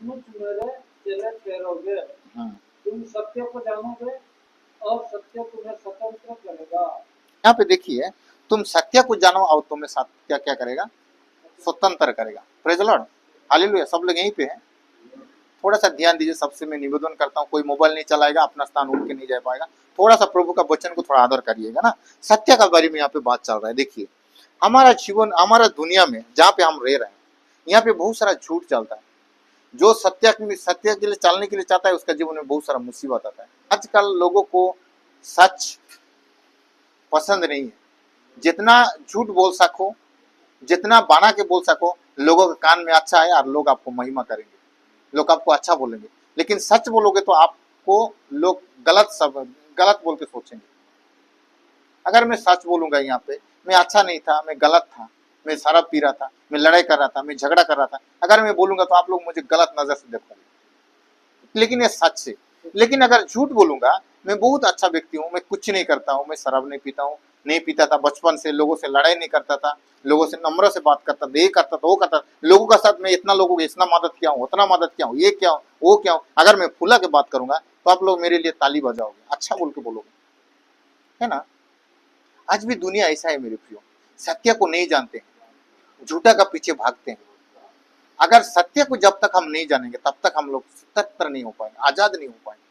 सचमुच मेरे चेले ठहरोगे, तुम सत्य को जानोगे और सत्य तुम्हें स्वतंत्र करेगा। यहाँ पे देखिए, तुम सत्य को जानो और तुम्हें सत्य क्या करेगा, स्वतंत्र करेगा। Praise the lord, hallelujah. सब लोग यहीं पे हैं, थोड़ा सा ध्यान दीजिए। सबसे मैं निवेदन करता हूँ, कोई मोबाइल नहीं चलाएगा, अपना स्थान उठ के नहीं जा पाएगा। थोड़ा सा प्रभु का वचन को थोड़ा आदर करिएगा ना। सत्य का बारे में यहाँ पे बात चल रहा है। देखिए, हमारा जीवन, हमारा दुनिया में जहाँ पे हम रह रहे हैं, यहाँ पे बहुत सारा झूठ चलता है। जो सत्य के लिए चलने के लिए चाहता है, उसका जीवन में बहुत सारा मुसीबत आता है। आजकल लोगों को सच पसंद नहीं है। जितना झूठ बोल सको, जितना बना के बोल सको, लोगों के कान में अच्छा है और लोग आपको महिमा करेंगे, लोग आपको अच्छा बोलेंगे। लेकिन सच बोलोगे तो आपको लोग गलत बोल के सोचेंगे। अगर मैं सच बोलूंगा यहाँ पे, मैं अच्छा नहीं था, मैं गलत था, मैं शराब पी रहा था, मैं लड़ाई कर रहा था, मैं झगड़ा कर रहा था, अगर मैं बोलूंगा तो आप लोग मुझे गलत नजर से देखोगे। लेकिन ये सच है। लेकिन अगर झूठ बोलूंगा, मैं बहुत अच्छा व्यक्ति हूँ, मैं कुछ नहीं करता हूँ, मैं शराब नहीं पीता हूँ, नहीं पीता था बचपन से, लोगों से लड़ाई नहीं करता था, लोगों से नम्र से बात करता था, ये करता था वो करता था, लोगों का साथ मैं इतना लोगों को इतना मदद किया हूँ, उतना मदद किया हूँ, ये क्या हूँ वो क्या हूँ। अगर मैं फुला के बात करूंगा तो आप लोग मेरे लिए ताली बजाओगे, अच्छा बोल के बोलोगे, है ना। आज भी दुनिया ऐसा है मेरे प्रियो, सत्य को नहीं जानते हैं, झूठा का पीछे भागते हैं। अगर सत्य को जब तक हम नहीं जानेंगे, तब तक हम लोग स्वतंत्र नहीं हो पाएंगे, आजाद नहीं हो पाएंगे।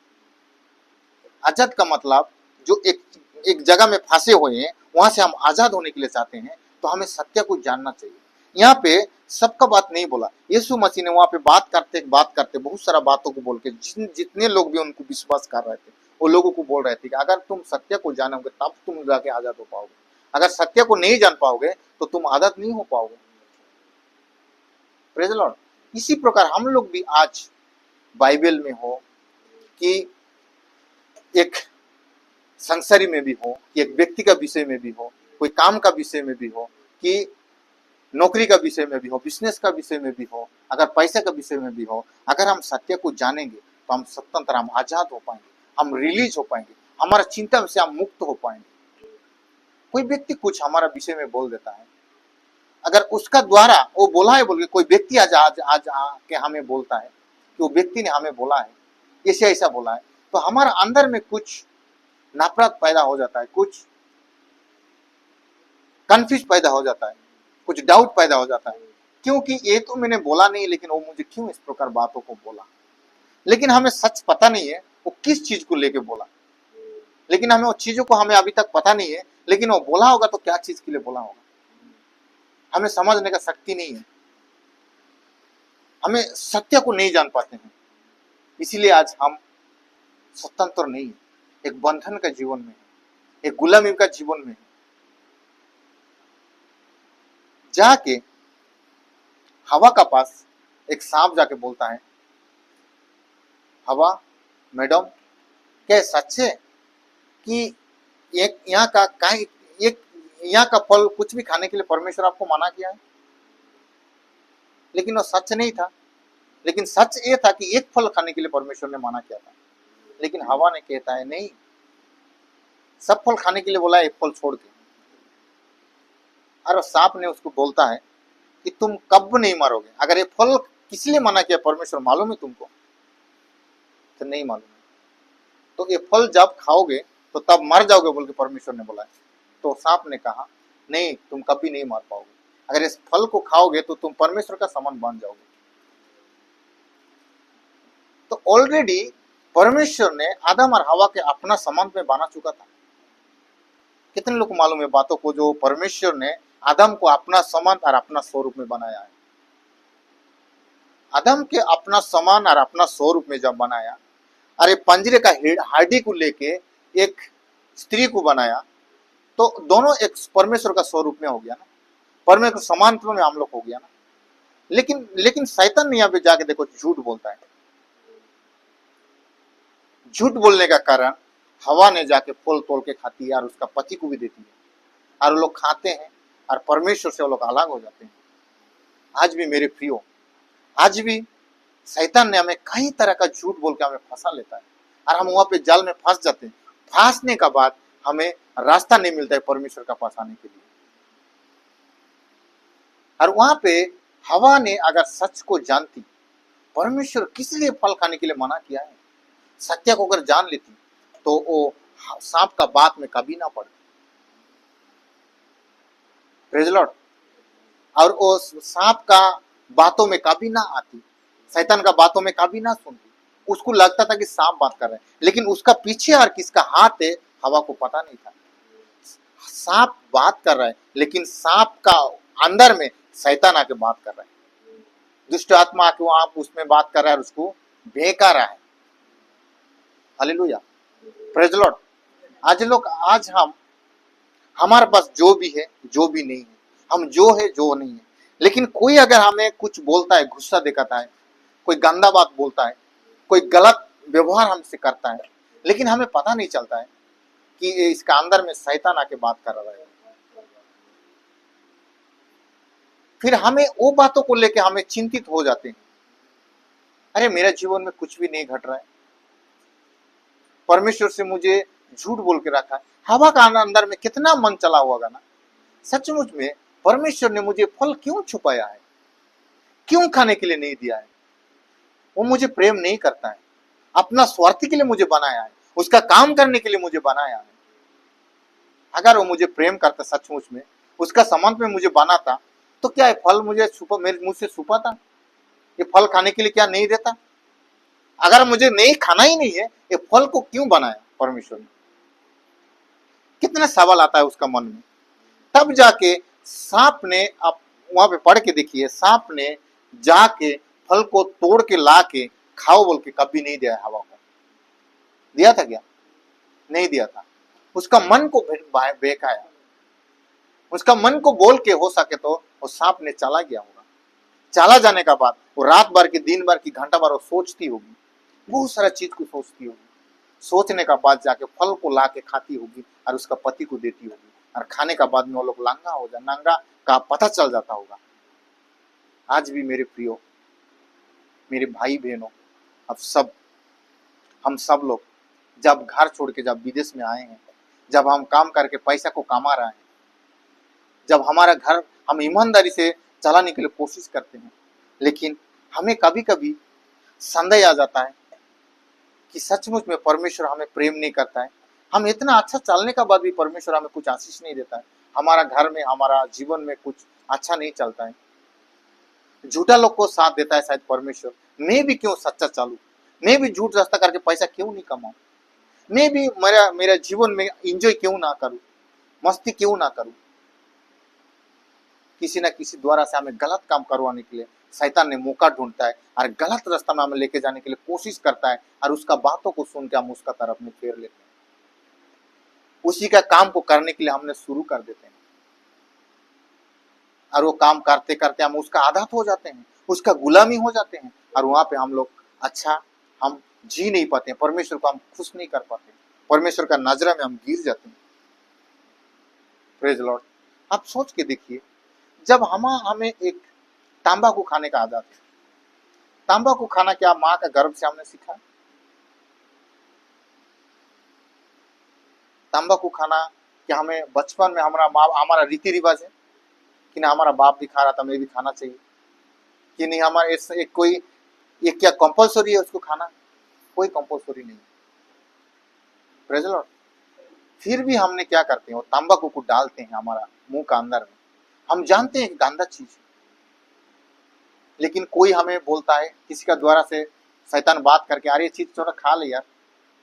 आजाद का मतलब, जो एक जगह में फंसे हुए हैं, वहां से हम आजाद होने के लिए चाहते हैं, तो हमें सत्य को जानना चाहिए। यहाँ पे सबका बात नहीं बोला, यीशु मसीह ने वहां पे बात करते बहुत सारा बातों को बोल के, जितने लोग भी उनको विश्वास कर रहे थे, वो लोगों को बोल रहे थे कि अगर तुम सत्य को जानोगे तब तुम जाके आजाद हो पाओगे। अगर सत्य को नहीं जान पाओगे तो तुम आजाद नहीं हो पाओगे। Praise the Lord. इसी प्रकार हम लोग भी आज बाइबल में हो कि एक संसारी में भी हो, कि एक व्यक्ति का विषय में भी हो, कोई काम का विषय में भी हो, कि नौकरी का विषय में भी हो, बिजनेस का विषय में भी हो, अगर पैसे का विषय में भी हो, अगर हम सत्य को जानेंगे तो हम स्वतंत्र, हम आजाद हो पाएंगे, हम रिलीज हो पाएंगे, हमारा चिंता से हम मुक्त हो पाएंगे। कोई व्यक्ति कुछ हमारा विषय में बोल देता है, अगर उसका द्वारा वो बोला है बोल के कोई व्यक्ति आज आज आज आके हमें बोलता है कि वो व्यक्ति ने हमें बोला है, ऐसे ऐसा बोला है, तो हमारा अंदर में कुछ नफरत पैदा हो जाता है, कुछ कंफ्यूज पैदा हो जाता है, कुछ डाउट पैदा हो जाता है, क्योंकि ये तो मैंने बोला नहीं, लेकिन वो मुझे क्यों इस प्रकार बातों को बोला। लेकिन हमें सच पता नहीं है वो किस चीज को लेके बोला, लेकिन हमें वो चीजों को हमें अभी तक पता नहीं है, लेकिन वो बोला होगा तो क्या चीज के लिए बोला होगा, हमें समझने का शक्ति नहीं है। हमें सत्य को नहीं जान पाते हैं, इसीलिए आज हम स्वतंत्र नहीं है, एक बंधन का जीवन में है, एक गुलामी का जीवन में है। जाके हवा का पास एक सांप जाके बोलता है, हवा मैडम, क्या सच है कि एक यहाँ का एक यहाँ का फल कुछ भी खाने के लिए परमेश्वर आपको मना किया है? लेकिन वो सच नहीं था। लेकिन सच ये था कि एक फल खाने के लिए परमेश्वर ने मना किया था। लेकिन हवा ने कहता है नहीं, सब फल खाने के लिए बोला है, एक फल छोड़ के। और सांप ने उसको बोलता है कि तुम कब नहीं मरोगे, अगर ये फल किस लिए मना किया परमेश्वर मालूम है तुमको? तो नहीं मालूम है। तो ये फल जब खाओगे तो तब मर जाओगे बोल के परमेश्वर ने बोला है। तो सांप ने कहा नहीं, तुम कभी नहीं मर पाओगे, अगर इस फल को खाओगे तो तुम परमेश्वर का समान बन जाओगे। तो ऑलरेडी परमेश्वर ने आदम और हवा के अपना समान में बना चुका था। कितने लोग को मालूम है बातों को, जो परमेश्वर ने आदम को अपना समान और अपना स्वरूप में बनाया है। आदम के अपना समान और अपना स्वरूप में जब बनाया, अरे पंजरे का हड्डी को लेके एक स्त्री को बनाया, तो दोनों एक परमेश्वर का स्वरूप में हो गया ना, परमेश्वर समान में हम लोग हो गया ना। लेकिन शैतान ने यहाँ पे जाके देखो झूठ बोलता है। झूठ बोलने का कारण हवा ने जाके फल तोड़ के खाती है और उसका पति को भी देती है, और वो लोग खाते हैं और परमेश्वर से वो लोग अलग हो जाते हैं। आज भी मेरे प्रियो, आज भी शैतान ने हमें कई तरह का झूठ बोल के हमें फंसा लेता है, और हम वहां पे जाल में फंस जाते हैं। फंसने का बाद हमें रास्ता नहीं मिलता है परमेश्वर का पास आने के लिए। और वहां पे हवा ने अगर सच को जानती परमेश्वर किस लिए फल खाने के लिए मना किया है? सत्य को अगर जान लेती तो वो सांप का बात में कभी ना पड़ती। Praise Lord. और वो सांप का बातों में कभी ना आती, शैतान का बातों में कभी ना सुनती। उसको लगता था कि सांप बात कर रहे हैं, लेकिन उसका पीछे और किसका हाथ है हवा को पता नहीं था। सांप बात कर रहा है, लेकिन सांप का अंदर में शैतान आके बात कर रहा है, दुष्ट आत्मा आके वहां उसमें बात कर रहा है और उसको बहका रहा है। Hallelujah, praise Lord. आज हम हमारे पास जो भी है जो भी नहीं है, हम जो है जो नहीं है, लेकिन कोई अगर हमें कुछ बोलता है, गुस्सा दिखाता है, कोई गंदा बात बोलता है, कोई गलत व्यवहार हमसे करता है, लेकिन हमें पता नहीं चलता है कि इसका अंदर में शैतान आके बात कर रहा है। फिर हमें वो बातों को लेके हमें चिंतित हो जाते हैं, अरे मेरे जीवन में कुछ भी नहीं घट रहा है, परमेश्वर से मुझे झूठ बोल के रखा है। हवा का अंदर में कितना मन चला होगा ना, सचमुच में परमेश्वर ने मुझे फल क्यों छुपाया है, क्यों खाने के लिए नहीं दिया है? वो मुझे प्रेम नहीं करता है, अपना स्वार्थी के लिए मुझे बनाया है, उसका काम करने के लिए मुझे बनाया है। अगर वो मुझे प्रेम करता सचमुच में, उसका संबंध में मुझे बना था, तो क्या ये फल मुझे मेरे मुंह से छुपा था? ये फल खाने के लिए क्या नहीं देता? अगर मुझे नहीं खाना ही नहीं है, ये फल को क्यों बनाया परमेश्वर ने? कितना सवाल आता है उसका मन में। तब जाके सांप ने, आप वहां पे पढ़ के देखिए, सांप ने जाके फल को तोड़ के ला के खाओ बोल के कभी नहीं दिया हवा को। दिया था क्या? नहीं दिया था। उसका मन को बहकाया, उसका मन को बोल के हो सके तो वो सांप ने चला गया होगा। चला जाने का बाद वो रात भर की, दिन भर की, घंटा भर वो सोचती होगी, बहुत सारा चीज को सोचती होगी। सोचने का बाद जाके फल को ला के खाती होगी और उसका पति को देती होगी, और खाने का बाद में वो लोग नंगा हो जाए, नंगा का पता चल जाता होगा। आज भी मेरे प्रियो, मेरे भाई बहनों, अब हम सब लोग जब घर छोड़ के जब विदेश में आए हैं, जब हम काम करके पैसा को कमा रहे हैं, जब हमारा घर हम ईमानदारी से चलाने के लिए कोशिश करते हैं, लेकिन हमें कभी कभी संदेह आ जाता है कि सचमुच में परमेश्वर हमें प्रेम नहीं करता है। हम इतना अच्छा चलने का बाद भी परमेश्वर हमें कुछ आशीष नहीं देता है, हमारा घर में, हमारा जीवन में कुछ अच्छा नहीं चलता है। झूठा लोग को साथ देता है शायद परमेश्वर। मैं भी क्यों सच्चा चालू, मैं भी झूठ रास्ता करके पैसा क्यों नहीं कमाऊं, मैं भी मेरा जीवन में एंजॉय क्यों ना करूं, मस्ती क्यों ना करूं? किसी ना किसी द्वारा से हमें गलत काम करवाने के लिए शैतान ने मौका ढूंढता है और गलत रास्ता में हमें लेके जाने के लिए कोशिश करता है, और उसका बातों को सुन के हम उसका तरफ में फेर लेते हैं, उसी का काम को करने के लिए हमने शुरू कर देते हैं, और वो काम करते करते हम उसका आदत हो जाते हैं, उसका गुलामी हो जाते हैं, और वहां पे हम लोग अच्छा हम जी नहीं पाते हैं, परमेश्वर को हम खुश नहीं कर पाते, परमेश्वर का नजर में हम गिर जाते हैं। Praise Lord. आप सोच के देखिए, जब हमें एक तंबाकू खाने का आदत है, तंबाकू खाना क्या माँ का गर्भ से हमने सीखा? तंबाकू खाना क्या हमें बचपन में हमारा रीति रिवाज है कि ना हमारा बाप भी खा रहा था, मैं भी खाना चाहिए कि नहीं? हमारे एक कोई ये क्या कंपलसरी है उसको खाना? कोई कंपलसरी नहीं। Praise Lord. फिर भी हमने क्या करते हैं, वो तंबाकू को डालते हैं हमारा मुंह का अंदर में। हम जानते हैं कि गंदा चीज है, लेकिन कोई हमें बोलता है, किसी का द्वारा से शैतान बात करके, अरे ये चीज थोड़ा खा ले यार,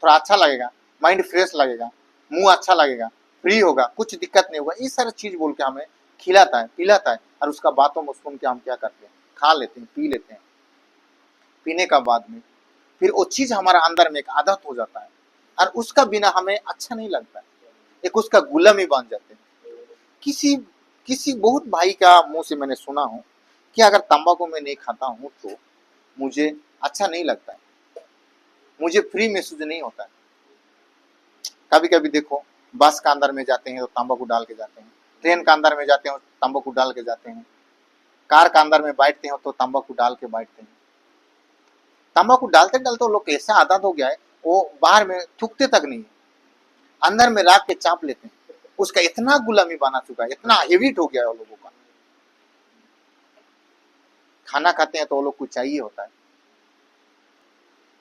थोड़ा अच्छा लगेगा, माइंड फ्रेश लगेगा, मुंह अच्छा लगेगा, फ्री होगा, कुछ दिक्कत नहीं होगा, ये सारा चीज बोल के हमें खिलाता है, पिलाता है, और उसका बातों में सुन के हम क्या करते हैं, खा लेते हैं, पी लेते हैं। पीने का बाद में फिर वो चीज हमारा अंदर में एक आदत हो जाता है, और उसका बिना हमें अच्छा नहीं लगता है, एक उसका गुलामी बन जाते हैं। किसी बहुत भाई का मुंह से मैंने सुना हो कि अगर तंबाकू में नहीं खाता हूं तो मुझे अच्छा नहीं लगता है, मुझे फ्री महसूस नहीं होता है। कभी कभी देखो, बस का अंदर में जाते हैं तो तंबाकू डाल के जाते हैं, ट्रेन का अंदर में जाते हैं तो तंबाकू डाल के जाते हैं, कार का अंदर में बैठते हैं तो तंबाकू डाल के बैठते हैं। तंबाकू डालते डालते लोग ऐसा आदत हो गया है, वो बाहर में थूकते तक नहीं है, अंदर में रख के चाप लेते हैं। उसका इतना गुलामी बना चुका है, इतना हैबिट हो गया है वो लोगों का। खाना खाते हैं तो वो लोग को चाहिए होता है,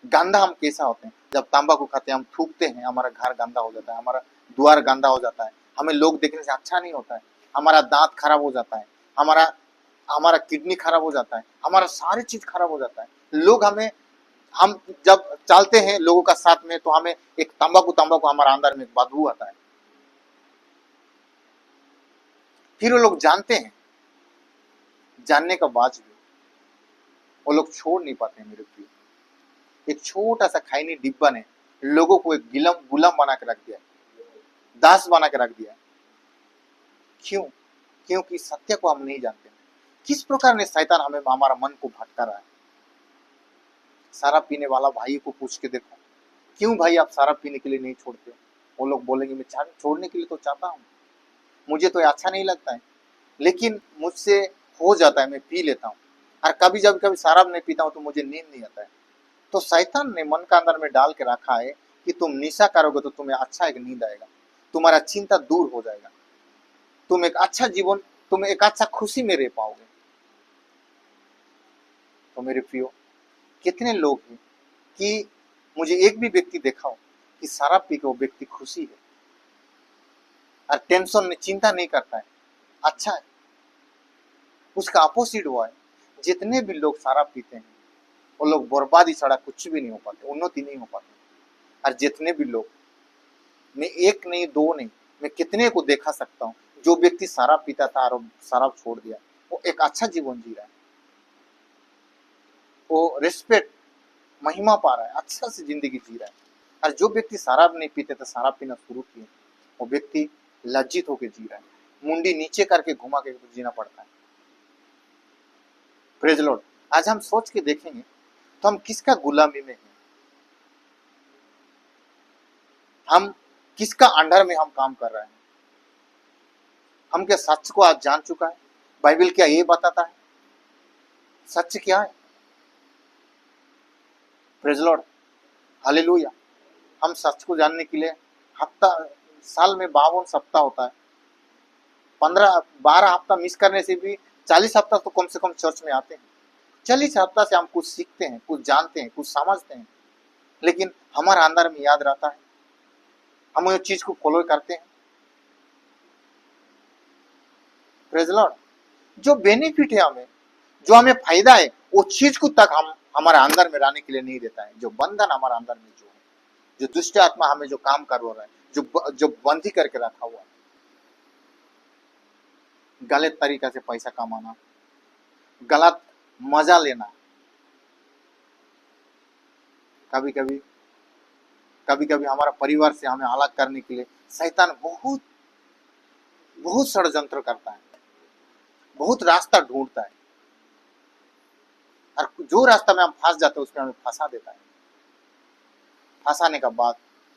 गंदा हम कैसा होते हैं, जब तंबाकू खाते हैं हम थूकते हैं, हमारा घर गंदा हो जाता है, हमारा द्वार गंदा हो जाता है, हमें लोग देखने से अच्छा नहीं होता है, हमारा दांत खराब हो जाता है, हमारा हमारा किडनी खराब हो जाता है, हमारा सारी चीज खराब हो जाता है। लोग हमें, हम जब चलते हैं लोगों का साथ में तो हमें एक तंबाकू तंबाकू हमारा अंदर में एक बदबू आता है। फिर वो लोग जानते हैं, जानने का बाद भी वो लोग छोड़ नहीं पाते मेरे प्रिय। एक छोटा सा खैनी डिब्बा ने लोगों को एक गुलाम बना के रख दिया, दास बना के रख दिया। क्यों? क्योंकि सत्य को हम नहीं जानते। किस प्रकार ने शैतान हमें, हमारा मन को भटका रहा है। शराब पीने वाला भाई को पूछ के देखो, क्यों भाई आप शराब पीने के लिए नहीं छोड़ते? वो लोग बोलेंगे मैं छोड़ने के लिए तो चाहता हूँ, मुझे तो अच्छा नहीं लगता है, लेकिन मुझसे हो जाता है, मैं पी लेता हूँ। और कभी जब कभी शराब नहीं पीता हूँ तो मुझे नींद नहीं आता है। तो शैतान ने मन का अंदर में डाल के रखा है कि तुम निशा करोगे तो तुम्हें अच्छा एक नींद आएगा, तुम्हारा चिंता दूर हो जाएगा, तुम एक अच्छा जीवन, तुम एक अच्छा खुशी में रह पाओगे। तो मेरे प्रियो, कितने लोग हैं कि मुझे एक भी व्यक्ति देखा हो कि शराब पी के वो व्यक्ति खुशी है और टेंशन में चिंता नहीं करता है, अच्छा है। उसका अपोजिट हुआ है, जितने भी लोग शराब पीते हैं वो लोग बर्बादी छड़ा कुछ भी नहीं हो पाते, उन्नति नहीं हो पाती। और जितने भी लोग, मैं एक नहीं दो नहीं, मैं कितने को देखा सकता हूँ, जो व्यक्ति शराब पीता था और शराब छोड़ दिया, वो एक अच्छा जीवन जी रहा है, वो रिस्पेक्ट महिमा पा रहा है, अच्छा से जिंदगी जी रहा है। और जो व्यक्ति शराब नहीं पीते थे, शराब पीना शुरू किए, वो व्यक्ति लज्जित होकर जी रहा है, मुंडी नीचे करके घुमा के जीना पड़ता है। Praise Lord. आज हम सोच के देखेंगे तो हम किसका गुलामी में हैं, हम किसका अंडर में हम काम कर रहे हैं। हम क्या सच को आज जान चुका है? बाइबल क्या ये बताता है सच क्या है? Praise lord, hallelujah. हम सच को जानने के लिए हफ्ता, साल में 52 सप्ताह होता है, 15-12 हफ्ता मिस करने से भी 40 हफ्ता तो कम से कम चर्च में आते हैं। 40 हफ्ता से हम कुछ सीखते हैं, कुछ जानते हैं, कुछ समझते हैं, लेकिन हमारा अंदर में याद रहता है, हम उस चीज को फॉलो करते हैं। Praise Lord. जो बेनिफिट है हमें, जो हमें फायदा है, वो चीज को तक हम हमारे अंदर में रहने के लिए नहीं देता है। जो बंधन हमारे अंदर में जो है, जो दुष्ट आत्मा हमें जो काम करवा रहा है, जो बंदी करके रखा हुआ है, गलत तरीका से पैसा कमाना, गलत मजा लेना, कभी कभी हमारा परिवार से हमें अलग करने के लिए शैतान बहुत बहुत षड्यंत्र करता है, बहुत रास्ता ढूंढता है, और जो रास्ता में हम फंस जाते हैं उसमें हमें फंसा देता है। फंसाने का बाद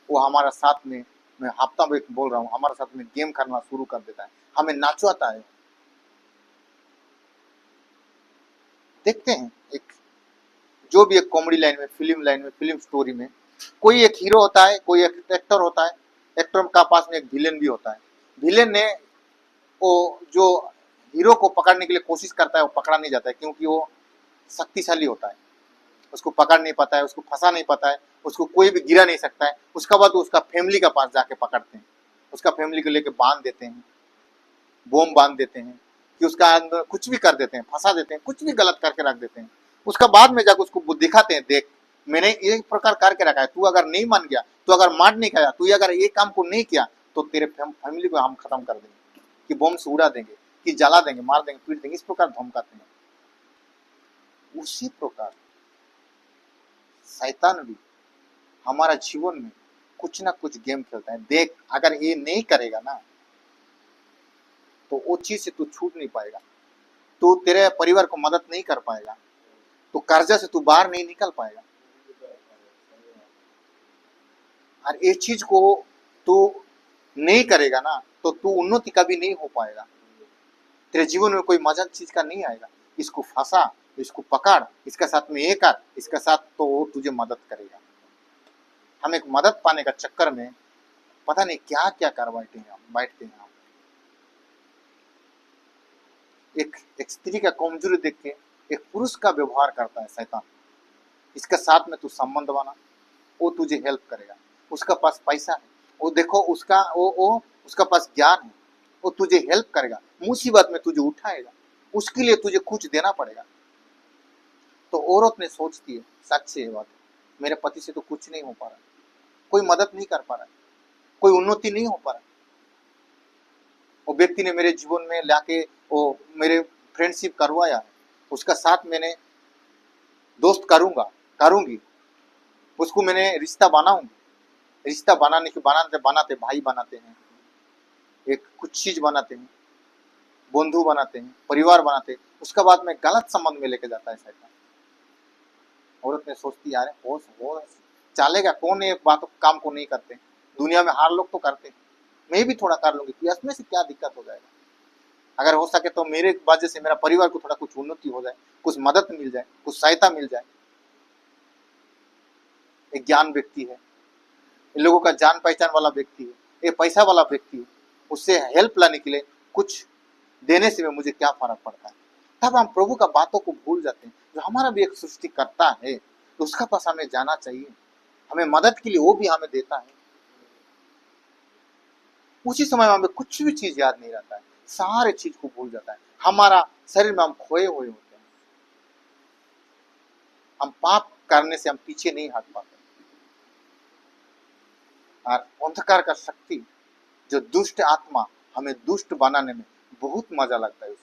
वो हमारा साथ में, मैं हफ्ता में बोल रहा हूँ, हमारे साथ में गेम करना शुरू कर देता है, हमें नाचवाता है। देखते हैं एक, जो भी एक कॉमेडी लाइन में, फिल्म स्टोरी में कोई एक हीरो होता है, कोई एक एक्टर होता है, एक्टर का पास में एक विलेन भी होता है। विलेन ने वो जो हीरो को पकड़ने के लिए कोशिश करता है, वो पकड़ा नहीं जाता है क्योंकि वो शक्तिशाली होता है, उसको पकड़ नहीं पाता है, उसको फंसा नहीं पाता है, उसको कोई भी गिरा नहीं सकता है। उसका बाद उसका फैमिली का पास जाके पकड़ते हैं, उसका फैमिली को लेके बांध देते हैं, बोम बांध देते हैं, कि उसका अंदर कुछ भी कर देते हैं, फंसा देते हैं, कुछ भी गलत करके रख देते हैं। उसका बाद में जाकर उसको दिखाते हैं, देख मैंने एक प्रकार करके रखा है, तू अगर नहीं मान गया, तू अगर मार नहीं खाया, तू अगर ये काम को नहीं किया तो तेरे फैमिली को हम खत्म कर देंगे, कि बम से उड़ा देंगे, कि जला देंगे, मार देंगे, पीट देंगे, इस प्रकार धमकाते हैं। उसी प्रकार शैतान भी हमारा जीवन में कुछ ना कुछ गेम खेलता है। देख अगर ये नहीं करेगा ना तो वो चीज से तू छूट नहीं पाएगा, तू तेरे परिवार को मदद नहीं कर पाएगा, तो कर्जा से तू बाहर नहीं निकल पाएगा। और ये चीज को तू नहीं करेगा ना तो तू उन्नति कभी नहीं हो पाएगा, तेरे जीवन में कोई मजा चीज का नहीं आएगा। इसको फंसा, इसको पकड़, इसके साथ में ये कर, इसके साथ, तो वो तुझे मदद करेगा। हम एक मदद पाने का चक्कर में पता नहीं क्या क्या कर बैठते हैं हम। एक स्त्री का कमजोरी देख के एक पुरुष का व्यवहार करता है शैतान, इसके साथ में तू संबंध बना, वो तुझे हेल्प करेगा। उसका पास पैसा है, वो देखो उसका पास ज्ञान है, वो तुझे हेल्प करेगा, मुसीबत में तुझे उठाएगा, उसके लिए तुझे कुछ देना पड़ेगा। तो औरत ने सोचती है, सच है बात, मेरे पति से तो कुछ नहीं हो पा रहा, कोई मदद नहीं कर पा रहा, कोई उन्नति नहीं हो पा रहा। वो व्यक्ति ने मेरे जीवन में लाके वो मेरे फ्रेंडशिप करवाया है, उसका साथ मैंने दोस्त करूंगी, उसको मैंने रिश्ता बनाऊंगी, रिश्ता बनाते बनाते भाई बनाते हैं, एक कुछ चीज बनाते हैं, बंधु बनाते हैं, परिवार बनाते हैं, उसका बाद में गलत संबंध में लेके जाता है शैतान। औरत ने सोचती यार हो चलेगा, कौन एक बात काम को नहीं करते, दुनिया में हर लोग तो करते हैं, मैं भी थोड़ा कर लूंगी, तो इसमें से क्या दिक्कत हो जाएगा, अगर हो सके तो मेरे वजह से मेरा परिवार को थोड़ा कुछ उन्नति हो जाए, कुछ मदद मिल जाए, कुछ सहायता मिल जाए। एक ज्ञान व्यक्ति है, इन लोगों का जान पहचान वाला व्यक्ति है, ये पैसा वाला व्यक्ति है, उससे हेल्प लाने के लिए कुछ देने से मुझे क्या फर्क पड़ता है। तब हम प्रभु का बातों को भूल जाते हैं, जो हमारा भी एक सृष्टि करता है, तो उसका पास हमें जाना चाहिए, हमें मदद के लिए वो भी हमें देता है। उसी समय हमें कुछ भी चीज याद नहीं रहता है, सारे चीज को भूल जाता है, हमारा शरीर में हम खोए हुए होते हैं, हम पाप करने से हम पीछे नहीं हट पाते। और अंधकार का शक्ति, जो दुष्ट आत्मा हमें दुष्ट बनाने में बहुत मजा लगता है, उसको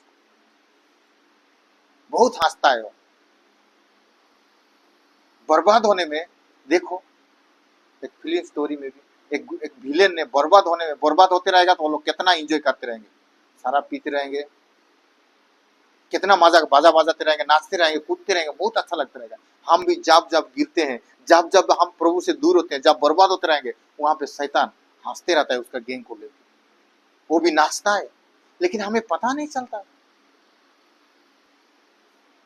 बहुत हंसता है वो, बर्बाद होने में। देखो एक फिल्म स्टोरी में भी एक विलेन ने बर्बाद होते रहेगा, तो वो लोग कितना एंजॉय करते रहेंगे, शराब पीते रहेंगे, कितना मजा बाजा बजाते रहेंगे, नाचते रहेंगे, कूदते रहेंगे, बहुत अच्छा लगता रहेगा। हम भी जब जब गिरते हैं, जब जब हम प्रभु से दूर होते हैं, जब बर्बाद होते रहेंगे, वहां पे शैतान हंसते रहता है उसका गैंग को लेकर, वो भी नाचता है, लेकिन हमें पता नहीं चलता।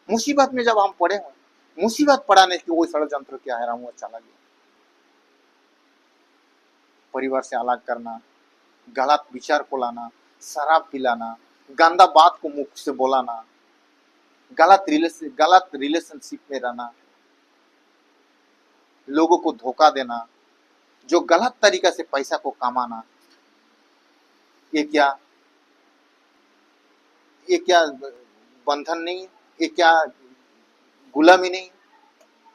मुसीबत में जब हम पड़े हुए, मुसीबत पड़ाने की वो षड्यंत्र क्या है, वो चला गया, परिवार से अलग करना, गलत विचार को लाना, शराब पिलाना, गंदा बात को मुख से बोलाना, गलत रिलेशनशिप में रहना, लोगों को धोखा देना, जो गलत तरीका से पैसा को कमाना, ये क्या बंधन नहीं, ये क्या गुलामी नहीं,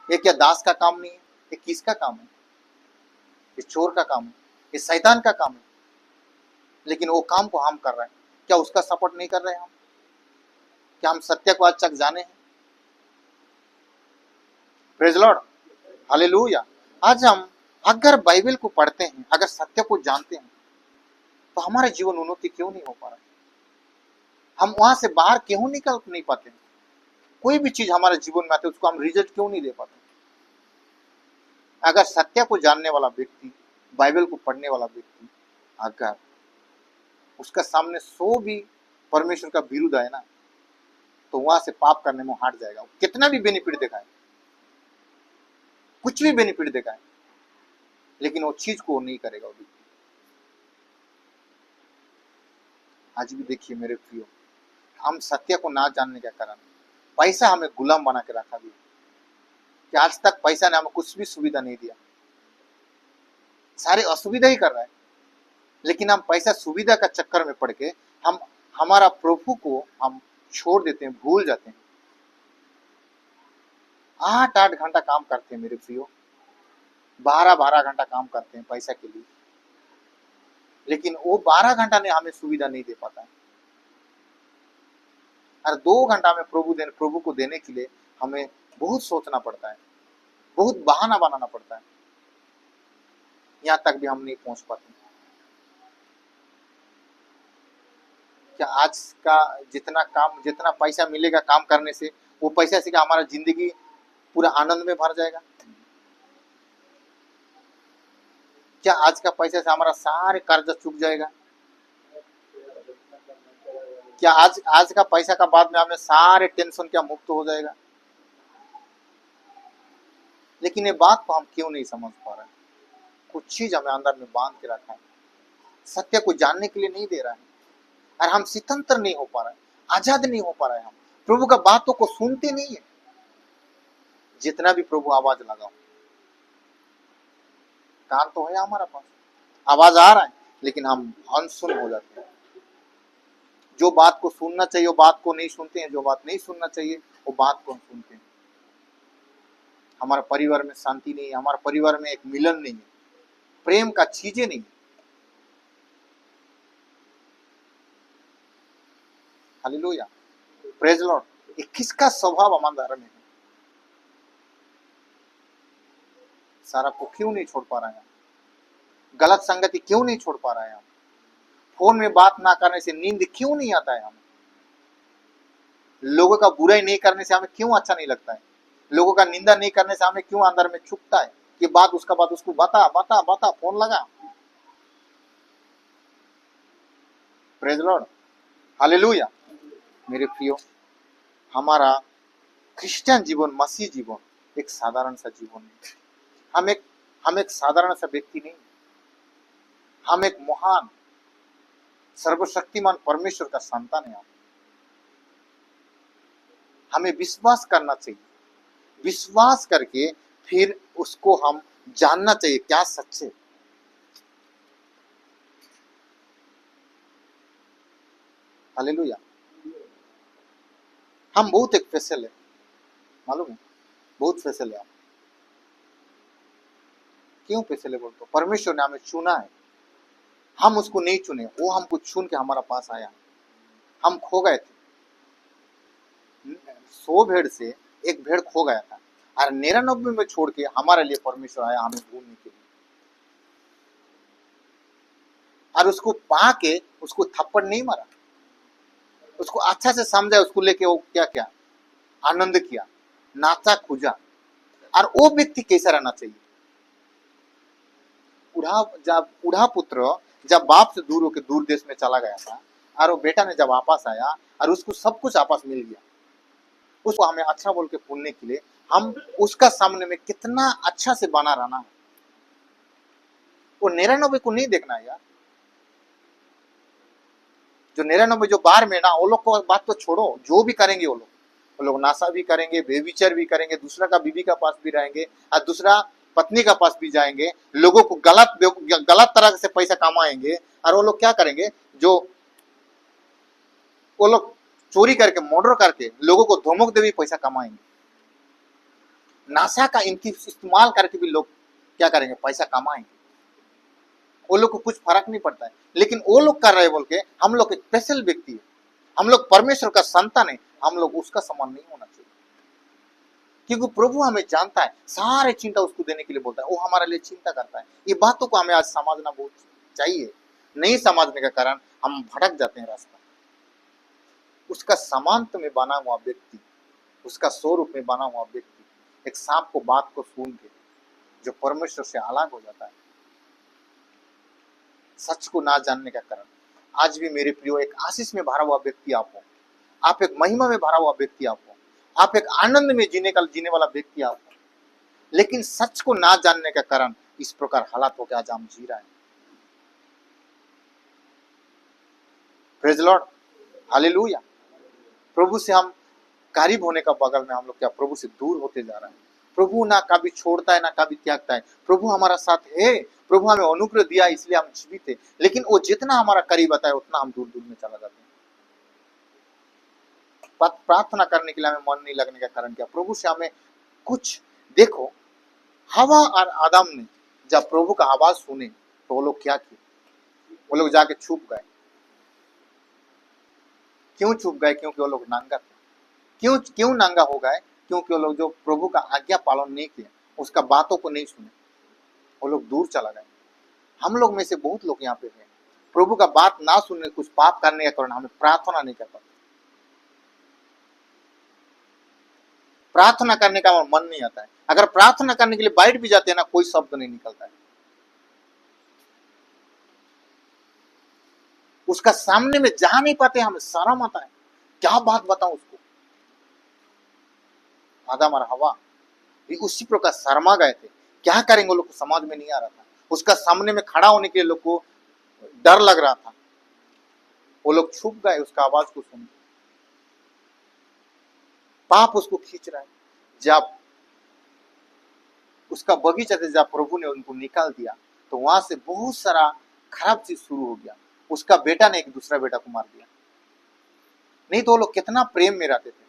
ये क्या दास का काम नहीं है, ये किसका काम है, ये चोर का काम है, ये शैतान का काम है। लेकिन वो काम को हम कर रहे हैं, क्या उसका सपोर्ट नहीं कर रहे हम? क्या हम सत्य को आज तक जाने हैं? Praise lord, hallelujah. आज हम अगर बाइबल को पढ़ते हैं, अगर सत्य को जानते हैं, तो हमारा जीवन उन्नति क्यों नहीं हो पा रहा है? हम वहां से बाहर क्यों निकल नहीं पाते? कोई भी चीज हमारे जीवन में आते उसको हम रिजल्ट क्यों नहीं दे पाते? अगर सत्य को जानने वाला व्यक्ति, बाइबल को पढ़ने वाला व्यक्ति, अगर उसका सामने 100 भी परमेश्वर का विरुद्ध है ना, तो वहां से पाप करने में हट जाएगा। कितना भी बेनिफिट दिखाए, कुछ भी बेनिफिट दिखाए, लेकिन वो चीज को नहीं करेगा वो व्यक्ति। आज भी देखिए मेरे प्रियो, हम सत्य को ना जानने के कारण पैसा हमें गुलाम बना के रखा गया, कि आज तक पैसा ने हमें कुछ भी सुविधा नहीं दिया, सारे असुविधा ही कर रहा है। लेकिन हम पैसा सुविधा का चक्कर में पड़ के हम हमारा प्रभु को हम छोड़ देते हैं, भूल जाते हैं। 8-8 घंटा काम करते हैं मेरे प्रियो, 12-12 घंटा काम करते हैं पैसा के लिए, लेकिन वो 12 घंटा ने हमें सुविधा नहीं दे पाता है। और 2 घंटा में प्रभु को देने के लिए हमें बहुत सोचना पड़ता है, बहुत बहाना बनाना पड़ता है, यहाँ तक भी हम नहीं पहुंच पाते। क्या आज का जितना पैसा मिलेगा काम करने से, वो पैसा से क्या हमारा जिंदगी पूरा आनंद में भर जाएगा? क्या आज का पैसा से हमारा सारे कर्ज चुक जाएगा? क्या आज का पैसा का बाद में हमें सारे टेंशन क्या मुक्त हो जाएगा? लेकिन ये बात को हम क्यों नहीं समझ पा रहे? कुछ चीज हमें अंदर में बांध के रखा है, सत्य को जानने के लिए नहीं दे रहा है, और हम स्वतंत्र नहीं हो पा रहे, आजाद नहीं हो पा रहे, हम प्रभु का बातों को सुनते नहीं है। जितना भी प्रभु आवाज लगाओ, कान तो है हमारा पास, आवाज आ रहा है, लेकिन हम अनसुन हो जाते हैं। जो बात को सुनना चाहिए वो बात को नहीं सुनते हैं, जो बात नहीं सुनना चाहिए वो बात को हम सुनते हैं। हमारे परिवार में शांति नहीं है, हमारे परिवार में एक मिलन नहीं है, प्रेम का चीजें नहीं है। Hallelujah, praise Lord. ये किसका स्वभाव हमारे धर्म में है? सारा को क्यों नहीं छोड़ पा रहा है? गलत संगति क्यों नहीं छोड़ पा रहा है? हम फोन में बात ना करने से नींद क्यों नहीं आता है? हमें लोगों का बुराई नहीं करने से हमें क्यों अच्छा नहीं लगता है? लोगों का निंदा नहीं करने से हमें क्यों अंदर में चुभता है कि बात उसका बात उसको बता बता बता, फोन लगा। Praise lord, hallelujah. मेरे प्रियो, हमारा क्रिश्चियन जीवन, मसीह जीवन एक साधारण सा जीवन है। हम एक साधारण सा व्यक्ति नहीं, हम एक महान सर्वशक्तिमान परमेश्वर का संतान है। हमें विश्वास करना चाहिए, विश्वास करके फिर उसको हम जानना चाहिए क्या सच है। हालेलुया। हम बहुत एक स्पेशल है, मालूम है, बहुत स्पेशल है। हम क्यों स्पेशल है बोलते? परमेश्वर ने हमें चुना है, हम उसको नहीं चुने, वो हमको चुन के हमारा पास आया। हम खो गए थे, 100 भेड़ से एक भेड़ खो गया था, और 99 में छोड़ के हमारे लिए परमेश्वर आया हमें ढूंढने के लिए। और उसको पा के उसको थप्पड़ नहीं मारा, उसको अच्छा से समझा, उसको लेके वो क्या क्या आनंद किया, नाचा कूदा। और वो व्यक्ति कैसा रहना चाहिए? बूढ़ा पुत्र जब बाप से दूर होकर दूर देश में चला गया था, और वो बेटा ने जब वापस आया और उसको सब कुछ वापस मिल गया, उसको हमें अच्छा बोल के पुनने के लिए हम उसका सामने में कितना अच्छा से बना रहना है। वो 99 को नहीं देखना है यार। जो 99 जो बाहर में ना, वो लोग को बात तो छोड़ो, जो भी करेंगे वो लोग नाशा भी करेंगे, बेविचार भी करेंगे, दूसरा का बीवी का पास भी रहेंगे, और दूसरा पत्नी का पास भी जाएंगे, लोगों को गलत तरह से पैसा कमाएंगे। और वो लोग क्या करेंगे? जो वो लोग चोरी करके, मर्डर करके लोगों को धमक दे भी पैसा कमाएंगे। नाशा का इस्तेमाल करके भी लोग क्या करेंगे? पैसा कमाएंगे। वो लोग को कुछ फर्क नहीं पड़ता है, लेकिन वो लोग कर रहे बोल के हम लोग एक स्पेशल व्यक्ति है, हम लोग परमेश्वर का संतान है, हम लोग उसका समान नहीं होना चाहिए। क्योंकि प्रभु हमें जानता है, सारे चिंता उसको देने के लिए बोलता है, वो हमारे लिए चिंता करता है। ये बातों को हमें आज समझना बहुत चाहिए। नहीं समझने के कारण हम भटक जाते हैं रास्ता। उसका समांत में बना हुआ व्यक्ति, उसका स्वरूप में बना हुआ व्यक्ति, एक सांप को बात को सुन के जो परमेश्वर से अलग हो जाता है, सच को ना जानने का कारण। आज भी मेरे प्रियो, एक आशीष में भरा हुआ व्यक्ति आप हो, आप एक महिमा में भरा हुआ व्यक्ति आप हो, आप एक आनंद में जीने वाला व्यक्ति आप हो, लेकिन सच को ना जानने का कारण इस प्रकार हालात हो के आज हम जी रहे हैं। Praise lord, hallelujah. प्रभु से हम करीब होने का बगल में हम लोग क्या प्रभु से दूर होते जा रहे हैं। प्रभु ना कभी छोड़ता है ना कभी त्यागता है। प्रभु हमारा साथ है, प्रभु हमें अनुग्रह दिया इसलिए हम जीवित है, लेकिन वो जितना हमारा करीब आता है उतना हम दूर दूर में चला जाते हैं। प्रार्थना करने के लिए हमें मन नहीं लगने का कारण क्या? प्रभु से हमें कुछ देखो, हवा और आदम ने जब प्रभु का आवाज सुने तो वो लोग क्या किए? वो लोग जाके छुप गए। क्यों छुप गए? क्योंकि वो लोग नंगा थे। क्यों नंगा हो गए? क्योंकि वो लोग जो प्रभु का आज्ञा पालन नहीं किया, उसका बातों को नहीं सुने, वो लोग दूर चला गए। हम लोग में से बहुत लोग यहाँ पे हैं, प्रभु का बात ना सुनने, कुछ पाप करने के कारण हमें प्रार्थना नहीं कर पाते। प्रार्थना करने का मन नहीं आता है। अगर प्रार्थना करने के लिए बैठ भी जाते हैं ना, कोई शब्द नहीं निकलता है। उसका सामने में जा नहीं पाते, हमें शर्म आता है, क्या बात बताऊं उसको। आदम और हवा भी उसी प्रकार शर्मा गए थे, क्या करेंगे वो लोग को समझ में नहीं आ रहा था। उसका सामने में खड़ा होने के लिए लोग को डर लग रहा था, वो लोग छुप गए उसका आवाज को सुन। पाप उसको खींच रहा है। जब उसका बगीचा से जब प्रभु ने उनको निकाल दिया तो वहां से बहुत सारा खराब चीज शुरू हो गया। उसका बेटा ने एक दूसरा बेटा को मार दिया। नहीं तो वो लोग कितना प्रेम में रहते थे,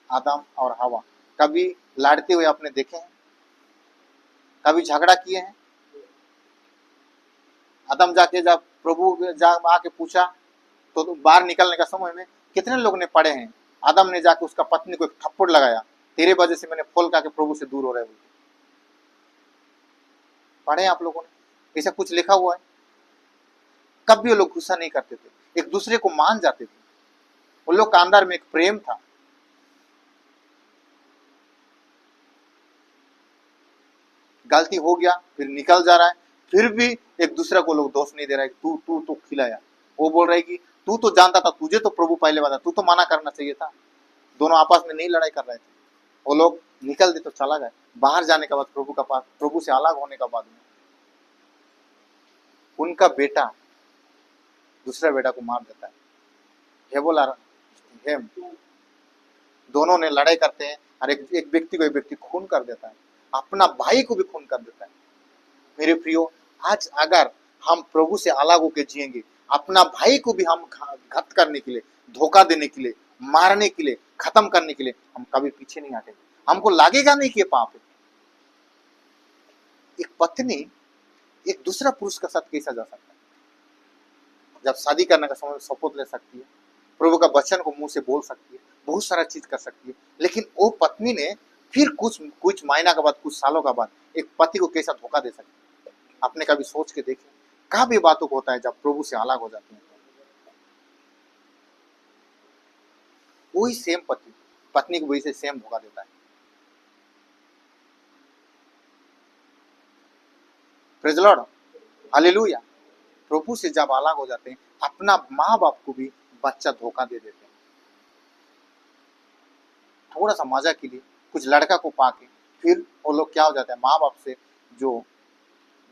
आदम और हवा। कभी लड़ते हुए आपने देखे हैं? कभी झगड़ा किए हैं? आदम जाके जब प्रभु आके पूछा तो बाहर निकलने का समय में कितने लोग ने पढ़े हैं, आदम ने जाके उसका पत्नी को एक थप्पड़ लगाया, तेरे वजह से मैंने फल खा के प्रभु से दूर हो रहे। पढ़े आप लोगों ने? ऐसा कुछ लिखा हुआ है? कभी वो लोग गुस्सा नहीं करते थे, एक दूसरे को मान जाते थे। उन लोग का अंदर में एक प्रेम था। गलती हो गया फिर निकल जा रहा है, फिर भी एक दूसरे को लोग दोष नहीं दे रहा है, तू तू तो खिलाया। वो बोल रहा है कि तू तो जानता था, तुझे तो प्रभु पहले बता, तू तो मना करना चाहिए था। दोनों आपस में नहीं लड़ाई कर रहे थे। वो लोग निकल दे तो चला गए। बाहर जाने के बाद प्रभु का पास, प्रभु से अलग होने का बाद में उनका बेटा दूसरा बेटा को मार देता है। हेबोल और हेम दोनों ने लड़ाई करते हैं और एक व्यक्ति को एक व्यक्ति खून कर देता है, अपना भाई को भी खून कर देता है। मेरे प्रियो, आज अगर हम प्रभु से अलग होकर जिएंगे, अपना भाई को भी हम घात करने के लिए, धोखा देने के लिए, मारने के लिए, खत्म करने के लिए हम कभी पीछे नहीं हटेंगे। हमको लगेगा नहीं कि ये पाप है। एक पत्नी एक दूसरा पुरुष के साथ कैसा जा सकता है? जब शादी करने का समय शपथ ले सकती है, प्रभु का वचन को मुंह से बोल सकती है, बहुत सारा चीज कर सकती है, लेकिन वो पत्नी ने फिर कुछ महीना के बाद, कुछ सालों के बाद एक पति को कैसा धोखा दे सकती है? आपने कभी सोच के देखे? कहाँ भी बातों को होता है जब प्रभु से अलग हो जाते हैं। वही सेम पति पत्नी को वही से सेम धोखा देता है। Praise the lord, hallelujah. प्रभु से जब अलग हो जाते हैं, अपना माँ बाप को भी बच्चा धोखा दे देते हैं। थोड़ा सा मजा के लिए कुछ लड़का को पाके फिर वो लोग क्या हो जाते हैं, माँ बाप से जो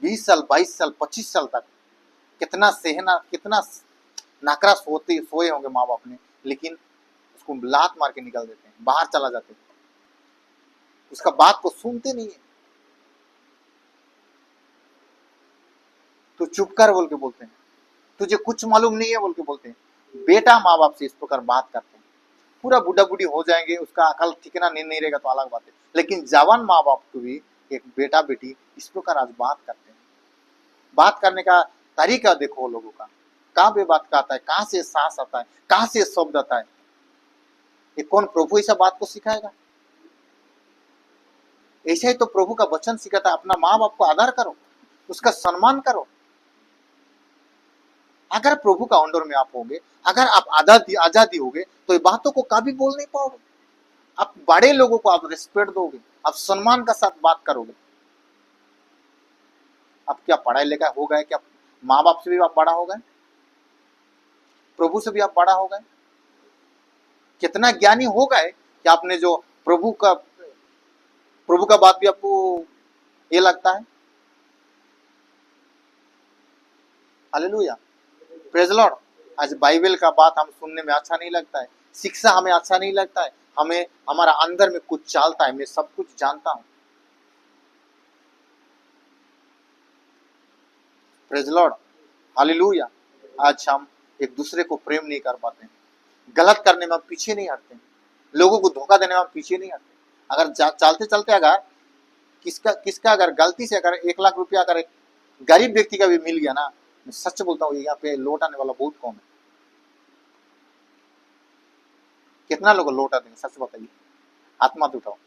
20 साल 22 साल 25 साल तक कितना सहना, कितना नाकरा सोए होंगे माँ बाप ने, लेकिन उसको लात मार के निकल देते हैं, बाहर चला जाते हैं, उसका बात को सुनते नहीं है। तो चुप कर बोल के बोलते हैं, तुझे कुछ मालूम नहीं है बोल के बोलते हैं। बेटा माँ बाप से इस प्रकार बात करते हैं, पूरा बुढ़ा बुढ़ी हो जाएंगे, उसका अकल ठिकाना नहीं रहेगा तो अलग बात है, लेकिन जवान माँ बाप को भी एक बेटा बेटी इस प्रकार आज बात करते हैं। बात करने का तरीका देखो लोगों का, कहाँ पे बात का आता है, कहाँ से सांस आता है, कहाँ से शब्द आता है। ये कौन प्रभु ऐसा बात को सिखाएगा? ऐसे ही तो प्रभु का वचन सिखाता है, अपना माँ बाप को आदर करो, उसका सम्मान करो। अगर प्रभु का अंडर में आप होगे, अगर आप आजादी होगे, तो ये बातों को कभी बोल नहीं पाओगे। आप बड़े लोगों को आप रिस्पेक्ट दोगे, आप सम्मान का साथ बात करोगे। आप क्या पढ़ाई लिखा हो गए? क्या माँ बाप से भी आप बड़ा हो गए? प्रभु से भी आप बड़ा हो गए? कितना ज्ञानी हो गए कि आपने जो प्रभु का बात भी आपको ये लगता है? Hallelujah, praise the Lord. आज बाइबल का बात हम सुनने में अच्छा नहीं लगता है, शिक्षा हमें अच्छा नहीं लगता है, हमें हमारा अंदर में कुछ चलता है, मैं सब कुछ जानता हूं। Praise the lord, hallelujah. आज हम एक दूसरे को प्रेम नहीं कर पाते हैं, गलत करने में हम पीछे नहीं हटते हैं, लोगों को धोखा देने में हम पीछे नहीं हटते। अगर चलते चलते अगर किसका अगर गलती से अगर 1 लाख रुपया अगर एक गरीब व्यक्ति का भी मिल गया ना, मैं सच बोलता हूँ यहाँ पे लौट आने वाला बहुत कम है। कितना लोग लौट आते हैं? सच बताइए, हाथ मत उठाओ।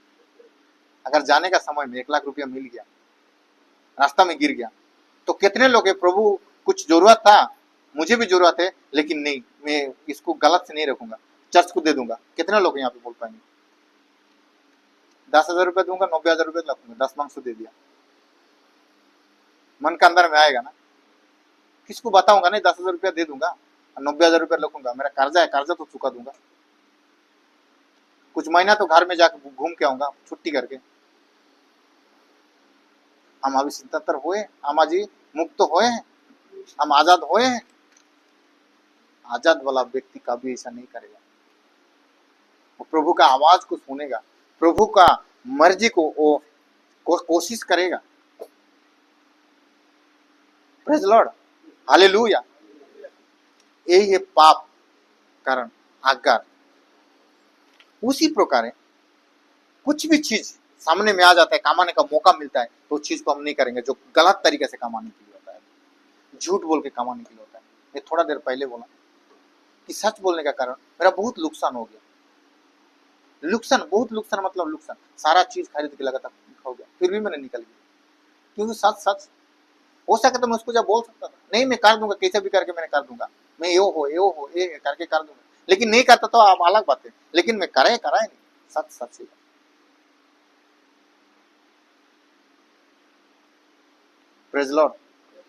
अगर जाने का समय में 1 लाख रुपया मिल गया, रास्ता में गिर गया, तो कितने लोग है, प्रभु कुछ जरूरत था, मुझे भी जरूरत है, लेकिन नहीं, मैं इसको गलत से नहीं रखूंगा, चर्च को दे दूंगा। कितने लोग यहाँ पे बोल पाएंगे? 10,000 रुपया दूंगा, 90,000 रुपया रखूंगा, 10 मांग से दे दिया। मन का अंदर में आएगा ना, किसको बताऊंगा नहीं, 10,000 रुपया दे दूंगा, 90,000 रुपया रखूंगा, मेरा कर्जा है, कर्जा तो चुका दूंगा, कुछ महीना तो घर में जाकर घूम के आऊंगा छुट्टी करके। हम अभी स्वतंत्र हुए, हम आज मुक्त हुए हैं, हम आजाद हुए हैं। आजाद वाला व्यक्ति कभी ऐसा नहीं करेगा। वो प्रभु का आवाज को सुनेगा, प्रभु का मर्जी को वो कोशिश करेगा। Praise lord, hallelujah. यही है पाप कारण आज्ञा। उसी प्रकार है, कुछ भी चीज सामने में आ जाता है, कमाने का मौका मिलता है, तो उस चीज को हम नहीं करेंगे जो गलत तरीके से कमाने के लिए होता है, झूठ बोल के कमाने के लिए होता है। मैं थोड़ा देर पहले बोला कि सच बोलने का कारण मेरा बहुत नुकसान हो गया। नुकसान, बहुत नुकसान, मतलब नुकसान, सारा चीज खरीद के लगातार हो गया, फिर भी मैंने निकल गया, क्योंकि सच सच। हो सके तो मैं उसको जब बोल सकता था, नहीं मैं कर दूंगा, कैसे भी करके मैंने कर दूंगा, मैं ये करके कर दूंगा, लेकिन नहीं करता तो आप अलग बात है, लेकिन मैं करा नहीं, सच सच ही। Praise lord,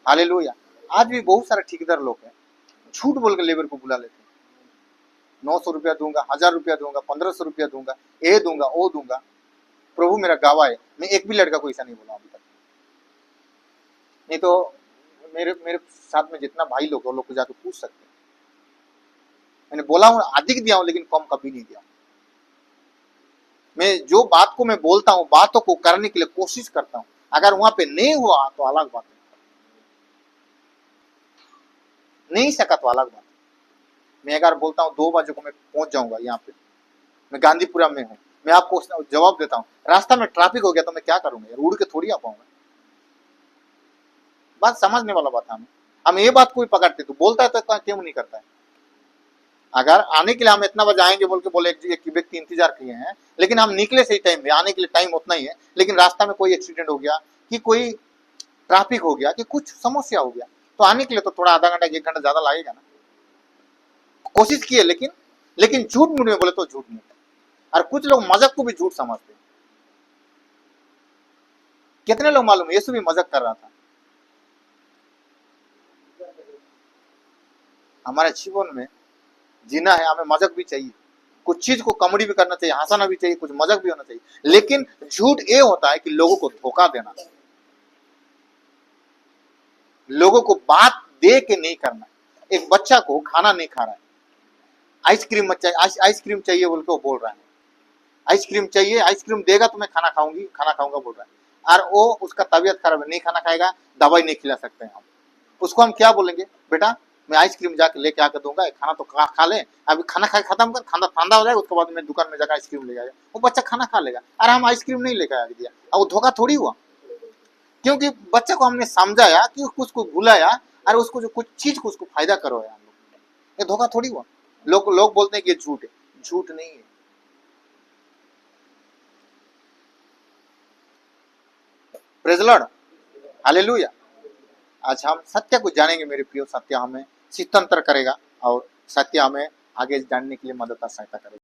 hallelujah. आज भी बहुत सारे ठेकेदार लोग हैं, झूठ बोल के लेबर को बुला लेते हैं, 900 रुपया दूंगा, 1000 रुपया दूंगा, 1500 रुपया दूंगा, ये दूंगा वो दूंगा। प्रभु मेरा गवाह है, मैं एक भी लड़का को ऐसा नहीं बोला अभी तक। नहीं तो मेरे मेरे साथ में जितना भाई लोग, वो लोग को जाकर पूछ सकते हैं। मैंने बोला हूँ, अधिक दिया हूं, लेकिन कम कभी नहीं दिया। मैं जो बात को मैं बोलता हूँ, बातों को करने के लिए कोशिश करता हूँ, अगर वहां पे नहीं हुआ तो अलग बात है, नहीं सका तो अलग बात है। मैं अगर बोलता हूँ 2 बजे को मैं पहुंच जाऊंगा यहाँ पे, मैं गांधीपुरा में हूँ, मैं आपको जवाब देता हूँ, रास्ता में ट्रैफिक हो गया तो मैं क्या करूंगा यार, उड़ के थोड़ी आ पाऊंगा। बात समझने वाला बात है। हम ये बात को भी पकड़ते, तो बोलता है तो क्यों नहीं करता है। अगर आने के लिए हम इतना बजे आएंगे बोल के बोले, एक व्यक्ति इंतजार किए हैं, लेकिन हम निकले सही टाइम में, आने के लिए टाइम उतना ही है, लेकिन रास्ता में कोई एक्सीडेंट हो गया, कि कोई ट्रैफिक हो गया, कि कुछ समस्या हो गया, तो आने के लिए तो थोड़ा आधा घंटा 1 घंटा ज्यादा लगेगा ना। कोशिश किए, लेकिन झूठ मूठ में बोले तो झूठ मूठ। और कुछ लोग मजाक को भी झूठ समझते हैं। कितने लोग मालूम है, यीशु भी मजाक कर रहा था। हमारे जीवन में जीना है, हमें मजाक भी चाहिए, कुछ चीज को कॉमेडी भी करना चाहिए, हंसाना भी चाहिए, कुछ मजाक भी होना चाहिए, लेकिन झूठ ये होता है कि लोगों को धोखा देना, लोगों को बात दे के नहीं करना। एक बच्चा को खाना नहीं खा रहा है, आइसक्रीम आइसक्रीम चाहिए बोल के वो बोल रहा है, आइसक्रीम चाहिए, आइसक्रीम देगा तो मैं खाना खाऊंगा बोल रहा है, और वो उसका तबीयत खराब है, नहीं खाना खाएगा, दवाई नहीं खिला सकते हैं हम उसको। हम क्या बोलेंगे, बेटा मैं आइसक्रीम जाके लेके आकर दूंगा, खाना तो खा ले, अभी खाना खा खत्म कर, खाना ठंडा हो जाएगा, उसके बाद मैं दुकान में जाकर आइसक्रीम ले जाएगा, वो बच्चा खाना खा लेगा। और हम आइसक्रीम नहीं लेकर आ दिया, और वो धोखा थोड़ी हुआ, क्योंकि बच्चे को हमने समझाया कि उसको भुलाया, और उसको जो कुछ चीज को उसको फायदा करवाया हम लोग, ये धोखा थोड़ी हुआ। लोग बोलते हैं कि ये झूठ है, झूठ नहीं है। Praise lord, hallelujah. आज हम सत्य को जानेंगे मेरे प्रियो, सत्य हमें स्वतंत्र करेगा और सत्य हमें आगे जानने के लिए मदद और सहायता करेगा।